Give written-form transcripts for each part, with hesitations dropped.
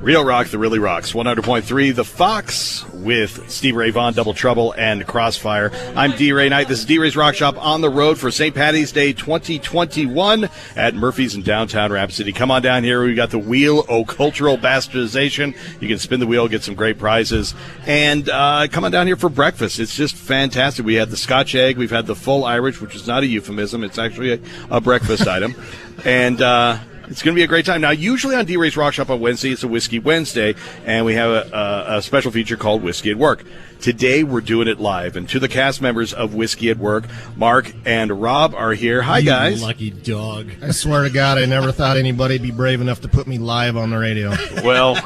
Real Rock, the really rocks. 100.3, The Fox with Steve Ray Vaughan, Double Trouble, and Crossfire. I'm D. Ray Knight. This is D. Ray's Rock Shop on the road for St. Paddy's Day 2021 at Murphy's in downtown Rapid City. Come on down here. We got the Wheel of Cultural Bastardization. You can spin the wheel, get some great prizes. And come on down here for breakfast. It's just fantastic. We had the Scotch egg. We've had the full Irish, which is not a euphemism. It's actually a breakfast item. And it's going to be a great time. Now, usually on D-Ray's Rock Shop on Wednesday, it's a Whiskey Wednesday, and we have a special feature called Whiskey at Work. Today, we're doing it live. And to the cast members of Whiskey at Work, Mark and Rob are here. Hi, guys. You lucky dog. I swear to God, I never thought anybody'd be brave enough to put me live on the radio. Well,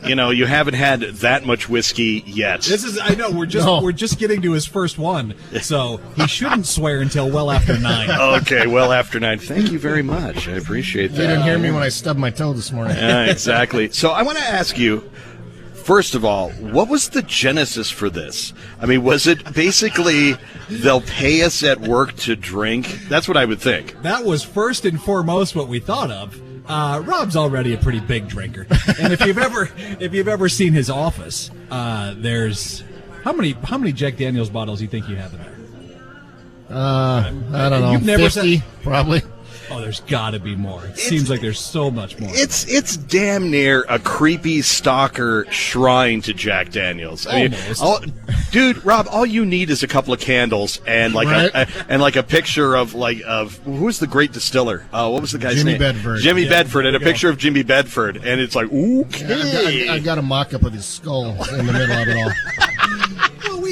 you know, you haven't had that much whiskey yet. I know, we're just getting to his first one, so he shouldn't swear until well after 9. Okay, well after 9. Thank you very much. I appreciate that. You didn't hear me when I stubbed my toe this morning. Yeah, exactly. So I want to ask you, first of all, what was the genesis for this? I mean, was it basically they'll pay us at work to drink? That's what I would think. That was first and foremost what we thought of. Rob's already a pretty big drinker, and if you've ever seen his office, there's how many Jack Daniel's bottles do you think you have in there? I don't know, You've never 50 probably. Oh, there's got to be more. It seems like there's so much more. It's damn near a creepy stalker shrine to Jack Daniels. I mean, dude, Rob, all you need is a couple of candles and like a picture of who's the great distiller? What was the guy's name? Jimmy Bedford, and a picture of Jimmy Bedford, and it's like, okay. I got a mock-up of his skull in the middle of it all. Well,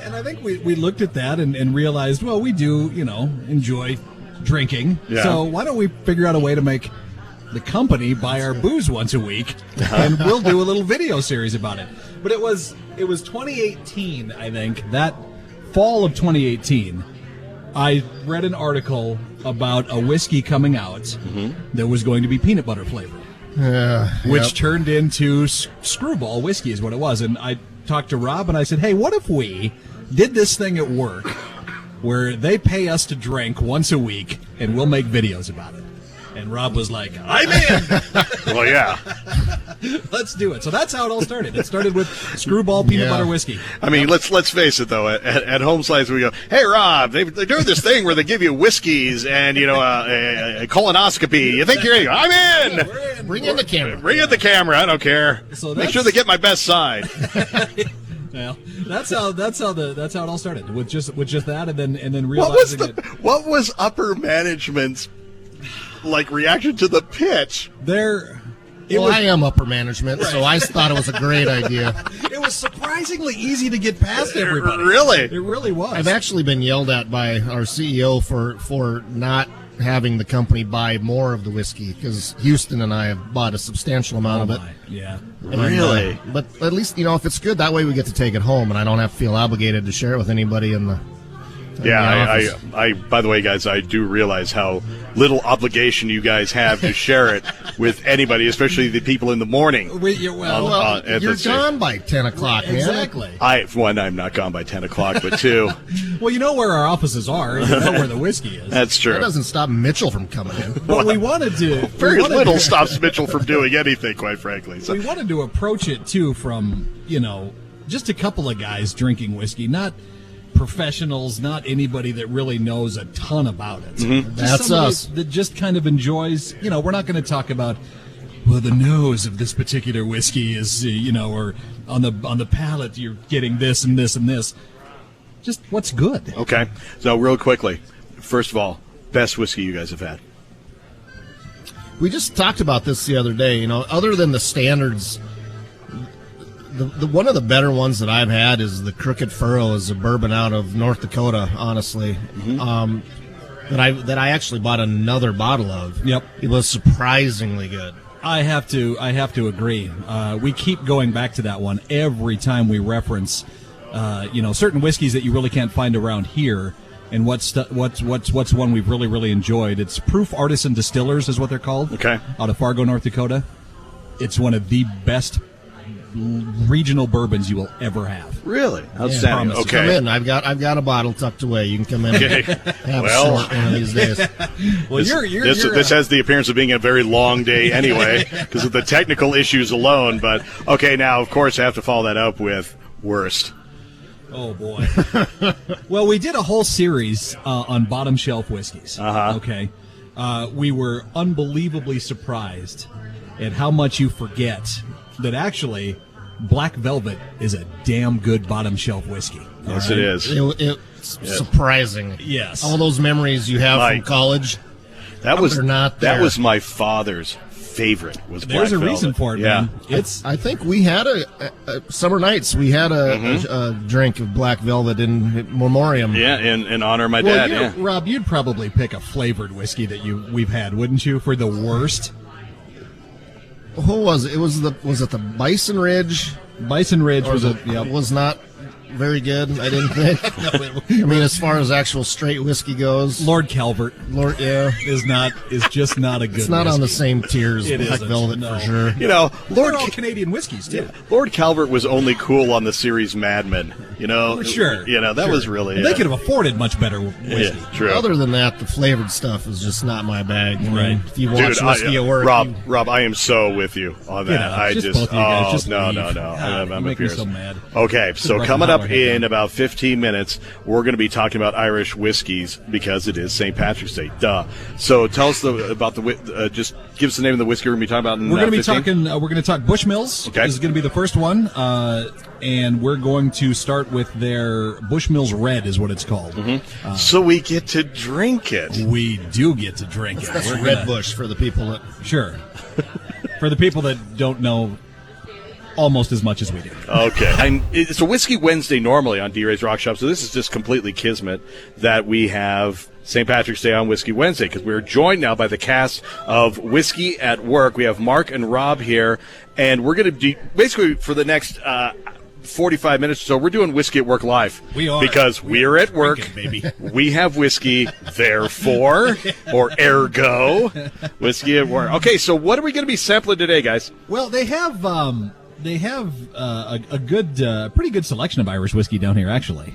and I think we looked at that and realized, well, we do, enjoy drinking. Yeah. So why don't we figure out a way to make the company buy our booze once a week, and we'll do a little video series about it. But it was 2018, I think, that fall of 2018, I read an article about a whiskey coming out that was going to be peanut butter flavored, which turned into Screwball whiskey is what it was. And I talked to Rob and I said, hey, what if we did this thing at work where they pay us to drink once a week, and we'll make videos about it? And Rob was like, I'm in! Well, yeah. Let's do it. So that's how it all started. It started with Screwball peanut butter whiskey. I mean, let's face it, though. At Home Slice, we go, hey, Rob, they're doing this thing where they give you whiskeys and, a colonoscopy. You think you're in? I'm in! Yeah, we're in! Bring in the camera. Bring in the camera. I don't care. So make sure they get my best side. Well, that's how it all started with just that, and then realizing what was upper management's reaction to the pitch? I am upper management, so I thought it was a great idea. It was surprisingly easy to get past everybody. Really? It really was. I've actually been yelled at by our CEO for not having the company buy more of the whiskey, because Houston and I have bought a substantial amount of it. Yeah. Really? But at least, if it's good, that way we get to take it home, and I don't have to feel obligated to share it with anybody in the I by the way, guys, I do realize how little obligation you guys have to share it with anybody, especially the people in the morning. You're gone by 10 o'clock, man. Exactly. One, I'm not gone by 10 o'clock, but two. Well, you know where our offices are, and you know where the whiskey is. That's true. That doesn't stop Mitchell from coming in. But we wanted to. Very little stops Mitchell from doing anything, quite frankly. So. We wanted to approach it, too, from, just a couple of guys drinking whiskey, not professionals, not anybody that really knows a ton about it. Mm-hmm. That's us. That just kind of enjoys, we're not going to talk about, well, the nose of this particular whiskey is, or on the palate you're getting this and this and this. Just what's good. Okay. So real quickly, first of all, best whiskey you guys have had. We just talked about this the other day, other than the standards. The one of the better ones that I've had is the Crooked Furrow, is a bourbon out of North Dakota, honestly. That I actually bought another bottle of. Yep. It was surprisingly good. I have to agree. We keep going back to that one every time we reference certain whiskeys that you really can't find around here. And what's one we've really, really enjoyed? It's Proof Artisan Distillers is what they're called. Okay. Out of Fargo, North Dakota. It's one of the best regional bourbons you will ever have. Really? Outstanding. Yeah, okay. Come in. I've got a bottle tucked away. You can come in. Okay. Have a short one of these days. Well, this has the appearance of being a very long day anyway because of the technical issues alone. But okay, now of course I have to follow that up with worst. Oh boy. Well, we did a whole series on bottom shelf whiskeys. Okay. We were unbelievably surprised at how much you forget that actually Black Velvet is a damn good bottom shelf whiskey. Yes, right? It is. It's surprising. Yes. All those memories you have from college. That was not there. That was my father's favorite. Was Black There's a Velvet. reason for it, man. I think we had a summer nights. We had a drink of Black Velvet in memoriam. Yeah, in honor of my dad. Yeah. Rob, you'd probably pick a flavored whiskey that we've had, wouldn't you, for the worst? Who was it? Was it the Bison Ridge? Bison Ridge was not very good. I didn't think. I mean, as far as actual straight whiskey goes, Lord Calvert, is just not a good. It's not whiskey. on the same tier as It Black isn't, Velvet no. for sure. You know, They're all Canadian whiskeys too. Lord Calvert was only cool on the series Mad Men. You know, Sure. You know that was really. They could have afforded much better whiskey. Yeah, true. Other than that, the flavored stuff is just not my bag. I mean, Right. if you watch whiskey at work, Rob, I am so with you on that. I just both of you guys, just no. leave. I'm you a make me fierce. so mad. Okay, so right coming now, up I hate in them. about 15 minutes, we're going to be talking about Irish whiskeys because it is St. Patrick's Day. Duh. So tell us about just give us the name of the whiskey we're going to be talking about. We're going to be 15? talking. We're going to talk Bushmills. Okay. This is going to be the first one, and we're going to start with their Bushmills Red, is what it's called. So we get to drink it. We do get to drink it. that's We're Red gonna- Bush for the people that. Sure. For the people that don't know almost as much as we do. Okay. It's a Whiskey Wednesday normally on D-Ray's Rock Shop, so this is just completely kismet that we have St. Patrick's Day on Whiskey Wednesday because we're joined now by the cast of Whiskey at Work. We have Mark and Rob here, and we're going to do basically for the next 45 minutes or so, we're doing Whiskey at Work live. We are. Because we're at work. Drinking, baby. We have whiskey, therefore, or ergo, Whiskey at Work. Okay, so what are we going to be sampling today, guys? Well, they have a pretty good selection of Irish whiskey down here. Actually,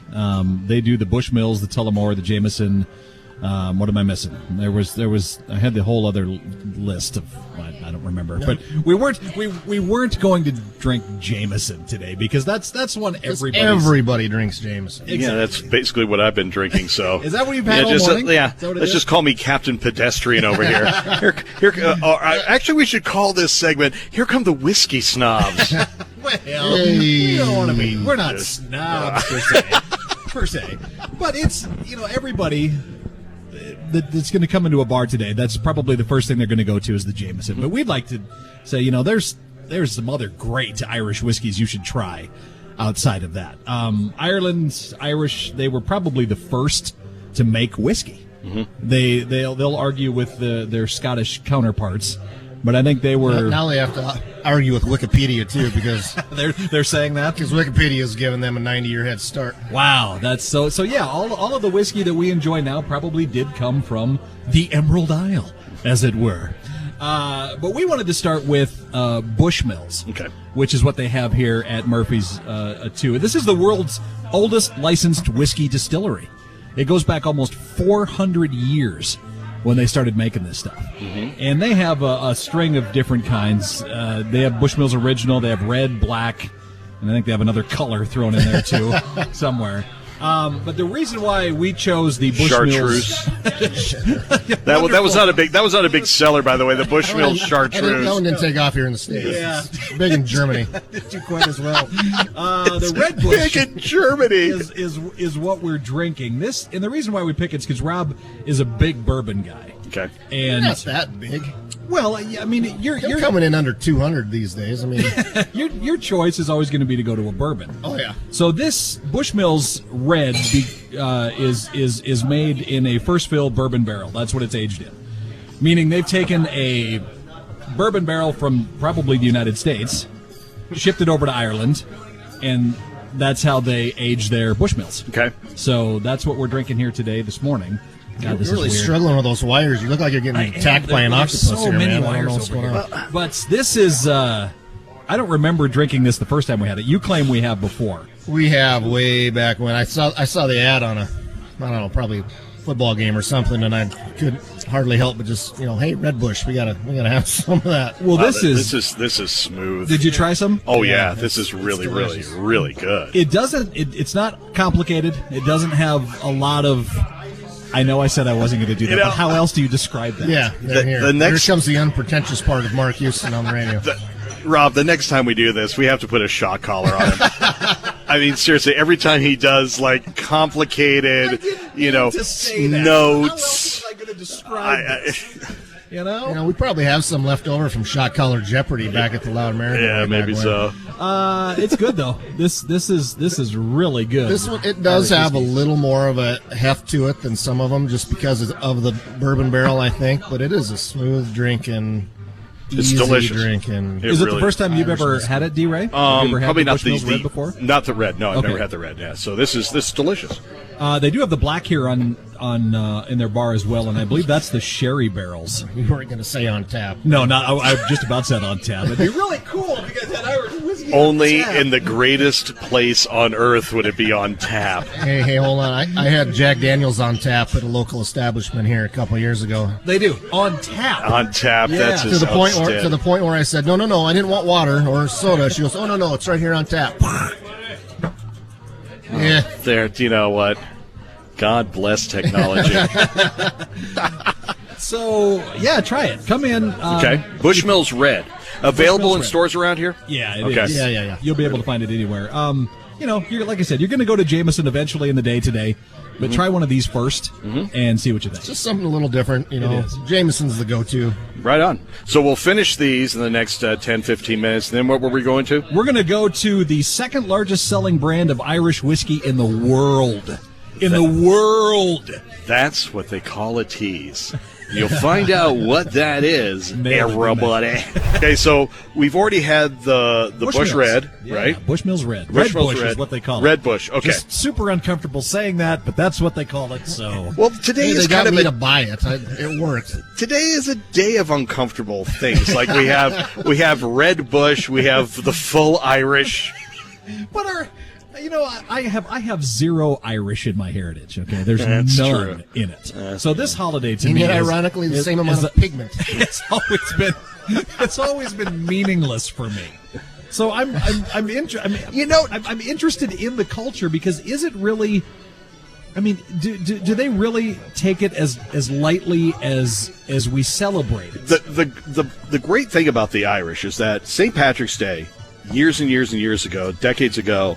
they do the Bushmills, the Tullamore, the Jameson. What am I missing? There was. I had the whole other list of. I don't remember, but we weren't going to drink Jameson today because that's one Everybody drinks Jameson. Exactly. Yeah, that's basically what I've been drinking. So Is that what you've had all morning? Yeah, Is that what it let's is? just call me Captain Pedestrian over here. Actually, we should call this segment "Here Come the Whiskey Snobs." Well, we don't want to be. We're not snobs per se, but it's everybody that's going to come into a bar today. That's probably the first thing they're going to go to is the Jameson. But we'd like to say there's some other great Irish whiskeys you should try outside of that. Ireland's Irish, they were probably the first to make whiskey. They'll argue with their Scottish counterparts. But I think they were. Now they have to argue with Wikipedia too, because they're saying that because Wikipedia has given them a 90-year head start. Wow, that's so. Yeah, all of the whiskey that we enjoy now probably did come from the Emerald Isle, as it were. But we wanted to start with Bushmills, which is what they have here at Murphy's too. This is the world's oldest licensed whiskey distillery. It goes back almost 400 years. When they started making this stuff. And they have a string of different kinds. They have Bushmills Original, they have red, black, and I think they have another color thrown in there too somewhere. But the reason why we chose the Bushmills Chartreuse. that was not a big seller, by the way. The Bushmills Chartreuse. That one didn't take off here in the States. Yeah. It's big in Germany. Didn't do quite as well. The Red Bush big in Germany is what we're drinking. This, and the reason why we pick it's because Rob is a big bourbon guy. Okay. And Not that big. Well, I mean, you're coming in under 200 these days. I mean, your choice is always going to be to go to a bourbon. Oh yeah. So this Bushmills Red is made in a first fill bourbon barrel. That's what it's aged in. Meaning they've taken a bourbon barrel from probably the United States, shipped it over to Ireland, and that's how they age their Bushmills. Okay. So that's what we're drinking here today, this morning. God, this You're really is weird. struggling with those wires. You look like you're getting attacked by an octopus so here, many man. I don't know wires what's over going here. on. But this is, I don't remember drinking this the first time we had it. You claim we have before. We have way back when I saw the ad on probably football game or something, and I could hardly help but just, hey, Red Bush, we gotta have some of that. Well, this is smooth. Did you try some? Oh yeah, this is really really good. It's not complicated. It doesn't have a lot of. I know I said I wasn't going to do that, but how else do you describe that? Yeah, here comes the unpretentious part of Mark Houston on the radio. Rob, the next time we do this, we have to put a shock collar on him. I mean, seriously, every time he does complicated, notes. How else am I going to describe this? We probably have some left over from Shot Collar Jeopardy back at the Loud American. Yeah, maybe so. It's good though. This is really good. This one, it does have a little more of a heft to it than some of them, just because of the bourbon barrel, I think. But it is a smooth drinking. It's delicious. Drinking. Is it the first time you've ever had it, D-Ray? Probably not the red before. Not the red. No, I've never had the red. Yeah, so this is delicious. They do have the black here on in their bar as well, and I believe that's the sherry barrels. You weren't going to say on tap. No, not. I just about said on tap. It'd be really cool if you guys had Irish whiskey. Only in the greatest place on earth would it be on tap. Hey, hold on. I had Jack Daniels on tap at a local establishment here a couple of years ago. They do on tap. On tap. Yeah. That's to the point where I said, no, I didn't want water or soda. She goes, oh no, it's right here on tap. Yeah. There. You know what? God bless technology. So, yeah, try it. Come in. Okay. Bushmills Red. Available in stores around here? Yeah, it okay. is. Yeah. You'll be able to find it anywhere. You're, like I said, you're going to go to Jameson eventually in the day today, but try one of these first and see what you think. Just something a little different, It is. Jameson's the go-to. Right on. So we'll finish these in the next 10, 15 minutes. Then what were we going to? We're going to go to the second largest selling brand of Irish whiskey in the world. That's what they call a tease. You'll find out what that is, everybody. Okay, so we've already had the Bush Red, right? Bushmills Red. Bushmills Red Bush Red is what they call it. Red Bush, okay. Just super uncomfortable saying that, but that's what they call it, so. Well, today is they kind got of me to buy it. It worked. Today is a day of uncomfortable things. Like we have Red Bush, we have the full Irish. But I have zero Irish in my heritage. Okay, there's none true. in it. So this holiday to And me, yet, ironically, the same amount of pigment. It's always been meaningless for me. So I'm interested in the culture, because is it really? I mean, do they really take it as lightly as we celebrate it? The great thing about the Irish is that St. Patrick's Day, years and years and years ago, decades ago,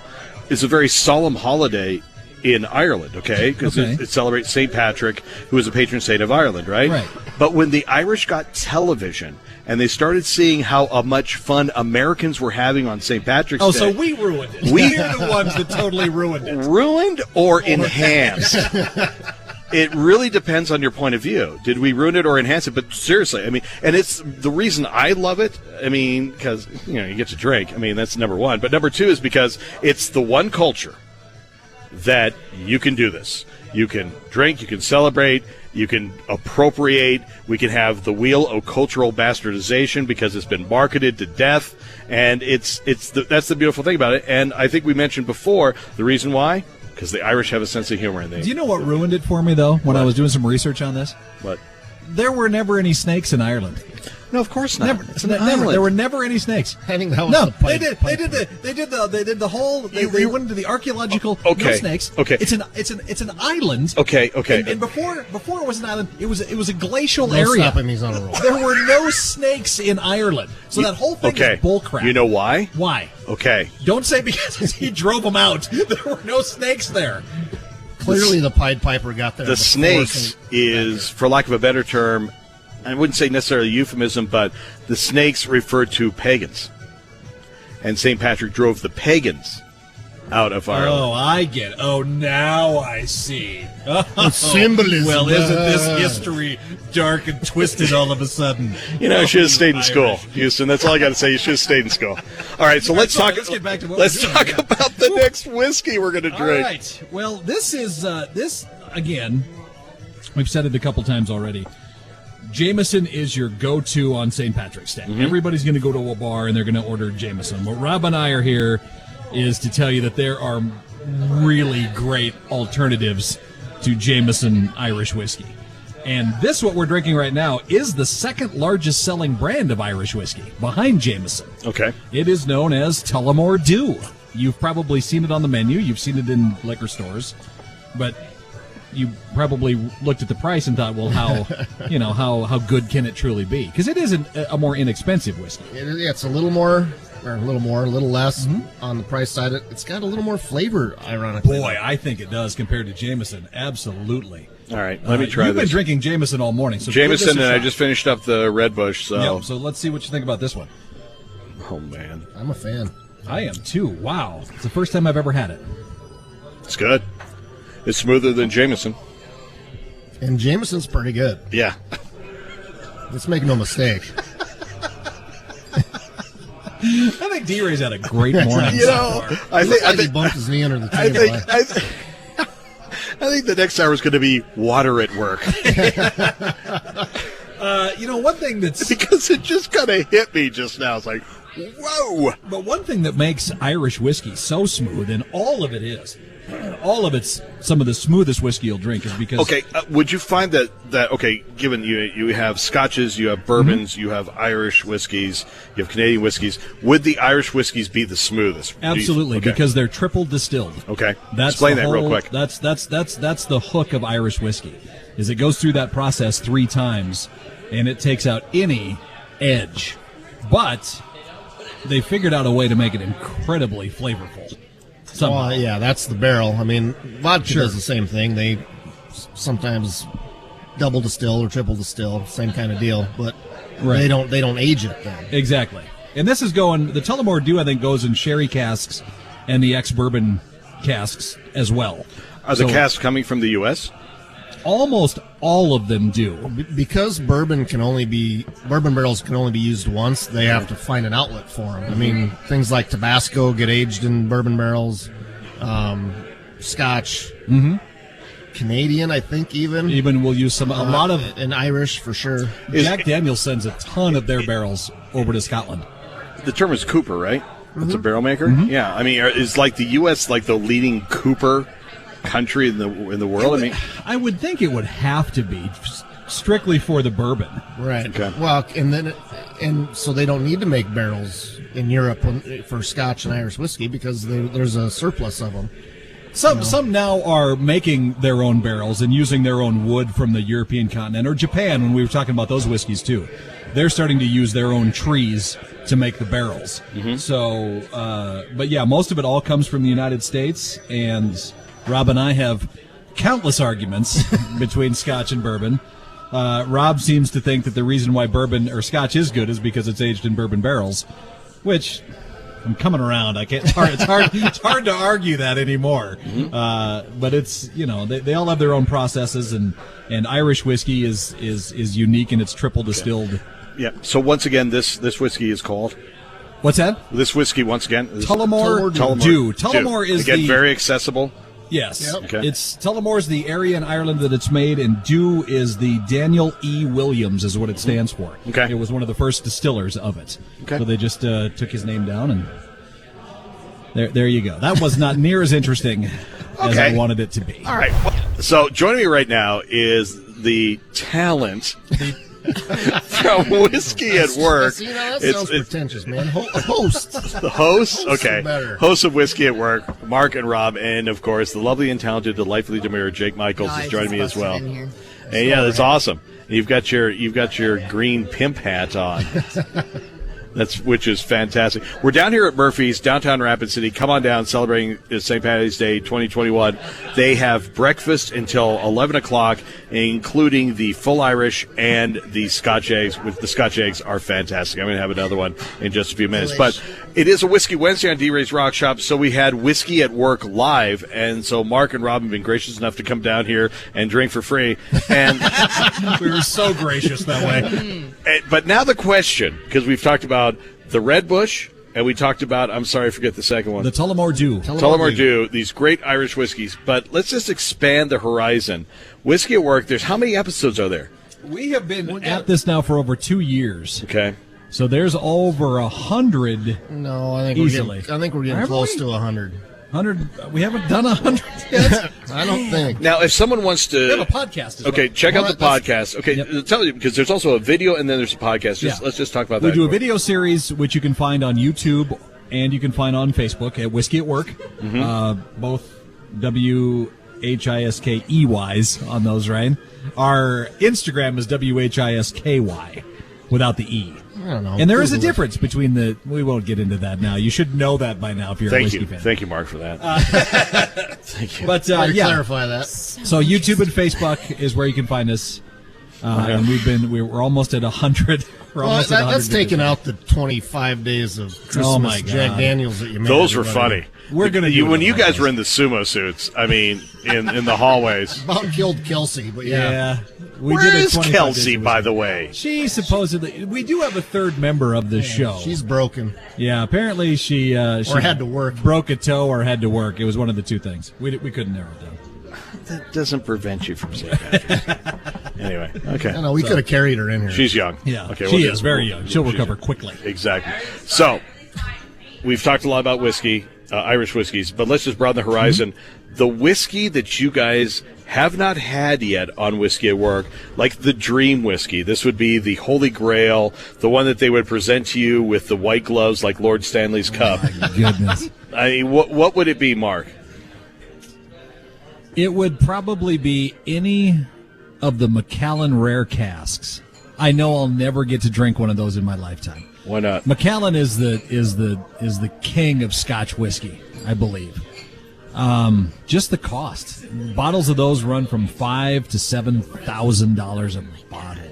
is a very solemn holiday in Ireland, okay? Because it celebrates St. Patrick, who is a patron saint of Ireland, right? Right. But when the Irish got television and they started seeing how much fun Americans were having on St. Patrick's Day. So we ruined it. We're the ones that totally ruined it. Ruined or enhanced? It really depends on your point of view. Did we ruin it or enhance it? But seriously, I mean, and it's the reason I love it. I mean, because, you get to drink. I mean, that's number one. But number two is because it's the one culture that you can do this. You can drink, you can celebrate, you can appropriate. We can have the wheel of cultural bastardization because it's been marketed to death. And that's the beautiful thing about it. And I think we mentioned before the reason why. Because the Irish have a sense of humor. Do you know what ruined it for me, though, when I was doing some research on this? What? There were never any snakes in Ireland. No, of course not. Never. There were never any snakes. I think that was no. the pipe. They did the whole. They went into the archaeological. Okay. No snakes. Okay. It's an island. Okay. And before it was an island, it was a glacial No area. stopping these on a roll. There were no snakes in Ireland, so that whole thing was bullcrap. You know why? Why? Okay. Don't say because he drove them out. There were no snakes there. Clearly, the Pied Piper got there. The snakes is, for lack of a better term, I wouldn't say necessarily euphemism, but the snakes refer to pagans. And St. Patrick drove the pagans out of Ireland. Oh, I get it. Oh, now I see. Symbolism. Well, isn't this history dark and twisted all of a sudden? You should have stayed in school, Houston. That's all I got to say. You should have stayed in school. All right, so let's get back to what let's talk about the next whiskey we're going to drink. All right. Well, this is this again. We've said it a couple times already. Jameson is your go-to on St. Patrick's Day. Everybody's going to go to a bar and they're going to order Jameson. What Rob and I are here is to tell you that there are really great alternatives to Jameson Irish whiskey. And this, what we're drinking right now, is the second largest selling brand of Irish whiskey, behind Jameson. Okay. It is known as Tullamore Dew. You've probably seen it on the menu. You've seen it in liquor stores. But you probably looked at the price and thought, well, how good can it truly be? Because it is a more inexpensive whiskey. It's a little more, or a little less on the price side. It's got a little more flavor, ironically. Boy, I think it does compared to Jameson. Absolutely. All right, let me try You've this. been drinking Jameson all morning. So Jameson, and I just finished up the Red Bush. So let's see what you think about this one. Oh, man. I'm a fan. I am, too. Wow. It's the first time I've ever had it. It's good. It's smoother than Jameson. And Jameson's pretty good. Yeah. Let's make no mistake. I think D-Ray's had a great morning. I think he bumped his knee under the table. I think the next hour is going to be water at work. One thing that's... Because it just kind of hit me just now. It's like, whoa. But one thing that makes Irish whiskey so smooth, and all of it's some of the smoothest whiskey you'll drink, is because... Okay, would you find that given you have scotches, you have bourbons, you have Irish whiskeys, you have Canadian whiskeys, would the Irish whiskeys be the smoothest? Absolutely, because they're triple distilled. Okay, explain that real quick. That's the hook of Irish whiskey, is it goes through that process 3 times, and it takes out any edge. But they figured out a way to make it incredibly flavorful. Well, yeah, that's the barrel. I mean, vodka does the same thing. They sometimes double distill or triple distill, same kind of deal, but they don't age it then. Exactly. And this is the Tullamore Dew, I think, goes in sherry casks and the ex-bourbon casks as well. Are the casks coming from the U.S.? Almost all of them do. Because bourbon barrels can only be used once, they have to find an outlet for them. I mean, things like Tabasco get aged in bourbon barrels, Scotch, Canadian, I think even will use a lot of... And Irish, for sure. Jack Daniels sends a ton of their barrels over to Scotland. The term is Cooper, right? It's a barrel maker? Yeah, I mean, is like the U.S. like the leading Cooper country in the world? I would think it would have to be strictly for the bourbon, right? Okay. Well, and so they don't need to make barrels in Europe for Scotch and Irish whiskey because there's a surplus of them. Some now are making their own barrels and using their own wood from the European continent, or Japan, when we were talking about those whiskeys too. They're starting to use their own trees to make the barrels. So, but yeah, most of it all comes from the United States, and Rob and I have countless arguments between Scotch and bourbon. Rob seems to think that the reason why bourbon or Scotch is good is because it's aged in bourbon barrels, which I'm coming around. I can't. It's hard to argue that anymore. But it's they all have their own processes, and Irish whiskey is unique and it's triple distilled. Yeah. So once again, this whiskey is called. What's that? This whiskey once again. Tullamore Dew. Tullamore is very accessible. Yes. Yep. Okay. Tullamore's the area in Ireland that it's made, and Dew is the Daniel E. Williams is what it stands for. Okay. It was one of the first distillers of it. Okay. So they just took his name down, and there you go. That was not near as interesting as I wanted it to be. All right. So joining me right now is the talent from Whiskey at Work. That sounds pretentious, man. Host. The host? Okay. Better. Host of Whiskey at Work, Mark and Rob, and, of course, the lovely and talented, delightfully demure Jake Michaels is joining me as well. And yeah, that's awesome. You've got your green pimp hat on. Which is fantastic. We're down here at Murphy's, downtown Rapid City. Come on down, celebrating St. Patty's Day 2021. They have breakfast until 11 o'clock, including the full Irish and the Scotch eggs. The Scotch eggs are fantastic. I'm going to have another one in just a few minutes. But it is a Whiskey Wednesday on D-Ray's Rock Shop, so we had Whiskey at Work live, and so Mark and Rob have been gracious enough to come down here and drink for free. And we were so gracious that way. But now the question, because we've talked about the Red Bush, and we talked about, I'm sorry, I forget the second one. The Tullamore Dew. Tullamore Dew, these great Irish whiskeys. But let's just expand the horizon. Whiskey at Work, how many episodes are there? We have been at this now for over 2 years. Okay. So there's over 100. No, I think easily. we're getting close to 100. 100. We haven't done 100 yet. I don't think. Now, if someone wants to, we have a podcast. As okay, well. check out the podcast. Okay, tell you because there's also a video and then there's a podcast. Let's just talk about that. We do a video series which you can find on YouTube and you can find on Facebook at Whiskey at Work. Both WHISKEYs on those, right? Our Instagram is WHISKY without the E. I don't know. And there is a difference between the. We won't get into that now. You should know that by now if you're a whiskey fan. Thank you, Mark, for that. Thank you. But clarify that. So YouTube and Facebook is where you can find us. And we're almost at 100. That's taking out the 25 days of Christmas Jack Daniels that you made. Those were funny. We're gonna do when you guys were in the sumo suits. I mean, in the hallways. About killed Kelsey, but yeah. Where is Kelsey, by the way? She supposedly. We do have a third member of the show. She's broken. Yeah, apparently she or had to work, broke a toe, or had to work. It was one of the two things. We couldn't narrow it down. That doesn't prevent you from saying that. Anyway, okay. No, we could have carried her in here. She's young. Yeah, okay, she is very young. She'll recover quickly. Exactly. So, we've talked a lot about whiskey, Irish whiskeys, but let's just broaden the horizon. The whiskey that you guys have not had yet on Whiskey at Work, like the Dream Whiskey. This would be the Holy Grail, the one that they would present to you with the white gloves like Lord Stanley's cup. Oh, my goodness. I mean, what would it be, Mark? It would probably be any of the Macallan rare casks. I know I'll never get to drink one of those in my lifetime. Why not? Macallan is the king of Scotch whiskey, I believe. Just the cost. Bottles of those run from $5,000 to $7,000 a bottle.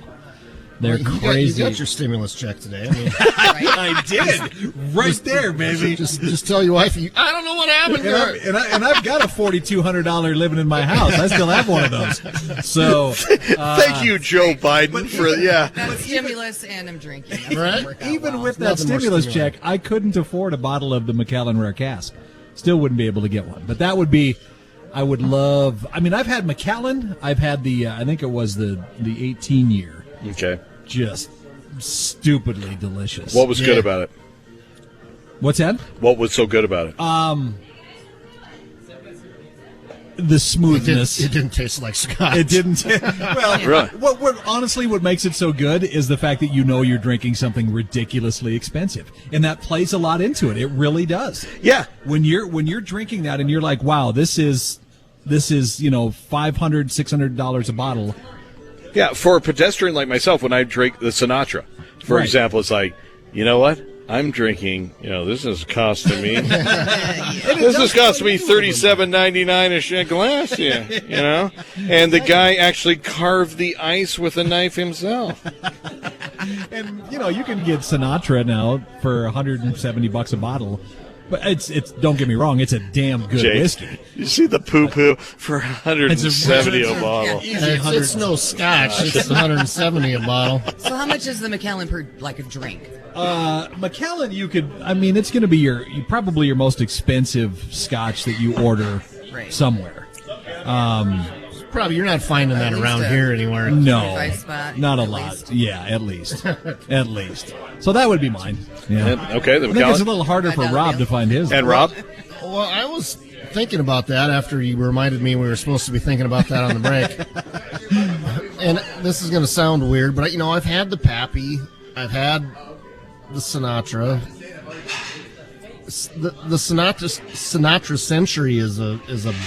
They're crazy. You got your stimulus check today. I mean, I did. Right there, baby. Just tell your wife, I don't know what happened there. And I've got a $4,200 living in my house. I still have one of those. So thank you, Joe Biden, for That's stimulus, and I'm drinking. Right? Even with that stimulus check, I couldn't afford a bottle of the Macallan Rare Cask. Still wouldn't be able to get one. But that would be, I would love. I mean, I've had Macallan. I've had the, I think it was the 18-year. Okay. Just stupidly delicious. What was good about it? What's that? What was so good about it? The smoothness. It didn't taste like Scotch. It didn't. Well, really? What makes it so good is the fact that you know you're drinking something ridiculously expensive, and that plays a lot into it. It really does. Yeah. When you're drinking that, and you're like, wow, this is $500, $600 a bottle. Yeah, for a pedestrian like myself, when I drink the Sinatra, for example, it's like, you know what? I'm drinking, this is costing me. This is costing me $37.99 a glass here, And the guy actually carved the ice with a knife himself. And, you can get Sinatra now for $170 a bottle. But it's don't get me wrong, it's a damn good whiskey. You see the poo-poo for $170 a bottle. It's no Scotch. It's $170 a bottle. So how much is the Macallan per, a drink? Macallan, it's going to be probably your most expensive Scotch that you order somewhere. Probably you're not finding that around here anywhere. No, not a lot. Yeah, at least. At least. So that would be mine. Yeah. Okay, the I think it's a little harder for Rob to find his. And Rob? Well, I was thinking about that after you reminded me we were supposed to be thinking about that on the break. And this is going to sound weird, but I've had the Pappy, I've had the Sinatra. The Sinatra Century is a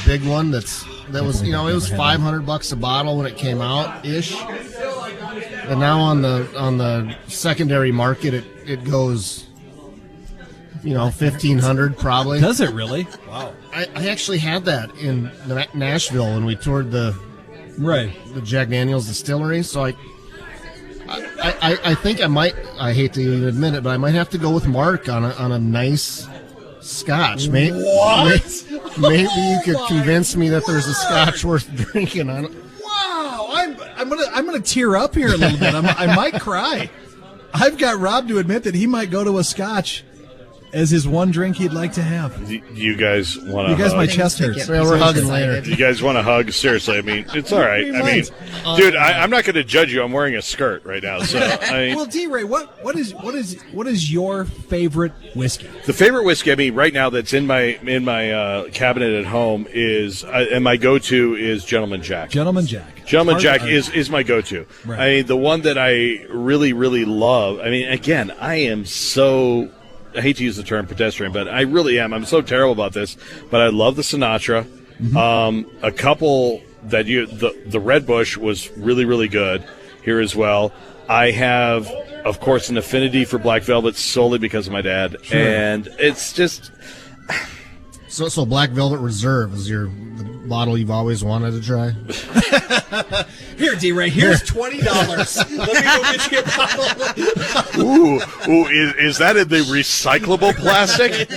big one. That was it was $500 a bottle when it came out ish, and now on the secondary market it goes $1,500 probably. Does it really? Wow. I actually had that in Nashville when we toured the Jack Daniels distillery. So I think I might. I hate to even admit it, but I might have to go with Mark on a nice Scotch. Maybe you could convince me that there's a Scotch worth drinking on it. Wow, I'm gonna tear up here a little bit. I might cry. I've got Rob to admit that he might go to a Scotch as his one drink he'd like to have. Do you guys want to? You guys, hug? my chest hurts. Yeah, we're hugging later. You guys want to hug? Seriously, I mean, it's all right. I mean, dude, I'm not going to judge you. I'm wearing a skirt right now, so. Well, D-Ray, what is your favorite whiskey? The favorite whiskey, I mean, right now that's in my cabinet at home is, and my go-to is Gentleman Jack. Gentleman Jack. Gentleman Jack is my go-to. Right. I mean, the one that I really, really love. I mean, again, I am so. I hate to use the term pedestrian, but I really am. I'm so terrible about this, but I love the Sinatra. A couple that the Red Bush was really, really good here as well. I have, of course, an affinity for Black Velvet solely because of my dad, and it's just. So Black Velvet Reserve is the bottle you've always wanted to try? Here, D-Ray, here's $20. Let me go get you a bottle. Ooh, is that in the recyclable plastic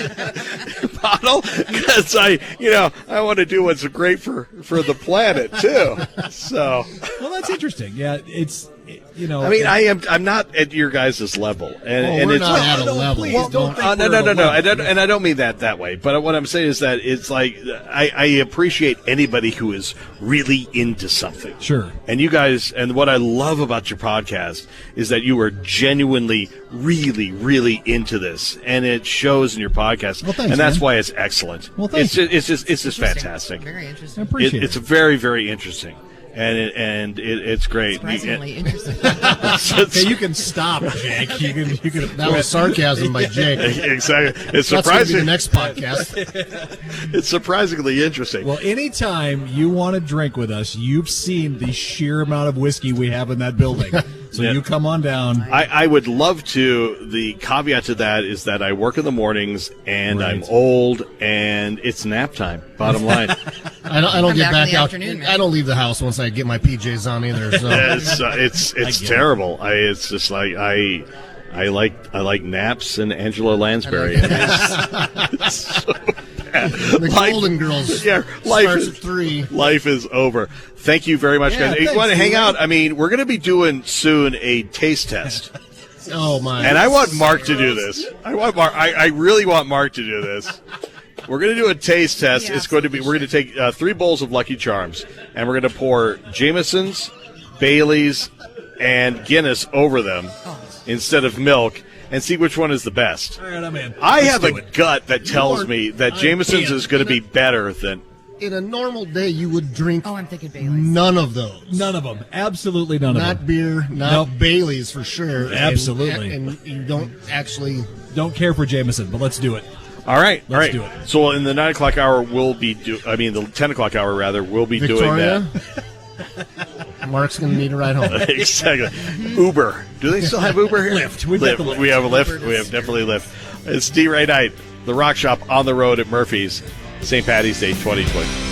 bottle? Because I want to do what's great for the planet too. So, well, that's interesting. Yeah, it's. I mean, I'm not at your guys' level, and we're it's not at a level. Please don't think no, we're at a level. and I don't mean that way. But what I'm saying is that it's like I appreciate anybody who is really into something. Sure. And you guys, and what I love about your podcast is that you are genuinely, really, really into this, and it shows in your podcast. Well, thanks, and that's man. why it's excellent. Well, thanks. It's just fantastic. Very I interesting. appreciate It's it. very, very interesting. And it's great. Surprisingly interesting. Okay, you can stop, Jake. You can. That was sarcasm by Jake. Exactly. It's That's going to be surprising. the next podcast. It's surprisingly interesting. Well, anytime you want to drink with us, you've seen the sheer amount of whiskey we have in that building. So Yeah. you come on down. I would love to. The caveat to that is that I work in the mornings and Right. I'm old and it's nap time. Bottom line. I don't Come get back in back the out. afternoon, man. I don't leave the house once I get my PJs on either. So it's get it. terrible. It's just like I like naps and Angela Lansbury. It's so bad. the Golden Girls life starts is at 3. Life is over. Thank you very much, Yeah, guys. If you thanks, want to hang Steve. out, I mean, we're going to be doing soon a taste test. Oh my! And I want Mark to do this. I really want Mark to do this. We're going to do a taste test. Yeah, It's going to be. We're going to take 3 bowls of Lucky Charms, and we're going to pour Jameson's, Bailey's, and Guinness over them instead of milk, and see which one is the best. All right, I'm in. I Let's have do a it. gut that tells me that Jameson's is going to be better than. In a normal day, you would drink Oh, I'm thinking Bailey's. none of those. None of them. Absolutely none of Not them. beer, not Nope. Bailey's for sure. Absolutely. And you don't actually. Don't care for Jameson, but let's do it. All right, all right. do it. So in the 9 o'clock hour, the 10 o'clock hour rather, we'll be doing Victoria, that. Mark's going to need a ride home. Exactly. Uber. Do they still have Uber here? Lyft. We've got the Lyft. We have a Lyft. Uber We have definitely Lyft. It's D-Ray Night, the Rock Shop on the road at Murphy's, St. Patty's Day 2020.